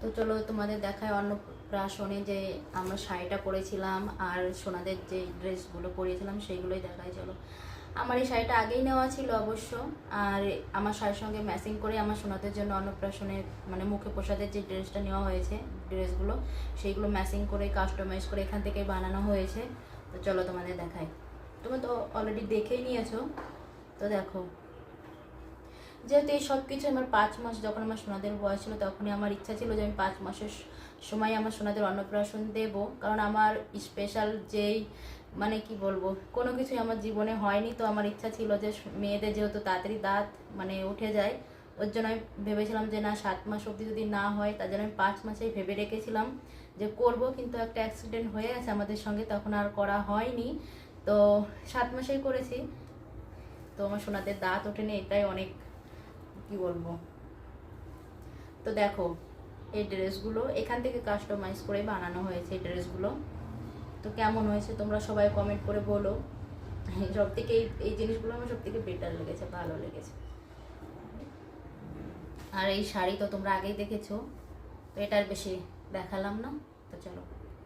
তো চলো তোমাদের দেখায় অন্নপ্রাশনে যে আমরা শাড়িটা পরেছিলাম আর সোনাদের যে ড্রেসগুলো পরিয়েছিলাম সেইগুলোই দেখায়। চলো, আমার এই শাড়িটা আগেই নেওয়া ছিল অবশ্য, আর আমার শাড়ির সঙ্গে ম্যাচিং করে আমার সোনাদের জন্য অন্নপ্রাশনের মানে মুখে প্রসাদের যে ড্রেসটা নেওয়া হয়েছে, ড্রেসগুলো সেইগুলো ম্যাচিং করে কাস্টমাইজ করে এখান থেকে বানানো হয়েছে। তো চলো তোমাদের দেখাই। তুমি তো অলরেডি দেখেই নিয়েছো, তো দেখো। যেহেতু এই সব কিছু আমার 5 মাস, যখন আমার সোনাদের বয়স ছিল তখনই আমার ইচ্ছা ছিল যে আমি 5 মাসের সময় আমার সোনাদের অন্নপ্রাশন দেব। কারণ আমার স্পেশাল যেই মানে কি বলবো, কোনো কিছুই আমার জীবনে হয়নি, তো আমার ইচ্ছা ছিল যে মেয়েদের যেহেতু তাড়াতাড়ি দাঁত মানে উঠে যায়, ওর জন্য আমি ভেবেছিলাম যে না 7 মাস অবধি যদি না হয়, তার জন্য আমি 5 মাসেই ভেবে রেখেছিলাম যে করব। কিন্তু একটা অ্যাক্সিডেন্ট হয়ে গেছে আমাদের সঙ্গে, তখন আর করা হয়নি। তো 7 মাসেই করেছি। তো আমার সোনাদের দাঁত ওঠেনি, এটাই অনেক কি বলবো। তো দেখো, এই ড্রেসগুলো এখান থেকে কাস্টমাইজ করে বানানো হয়েছে এই ড্রেসগুলো। তো কেমন হয়েছে তোমরা সবাই কমেন্ট করে বলো। সব থেকে এই জিনিসগুলো আমার সব থেকে বেটার লেগেছে, ভালো লেগেছে। আর এই শাড়ি তো তোমরা আগেই দেখেছো, তো এটা আর বেশি দেখালাম না। তো চলো।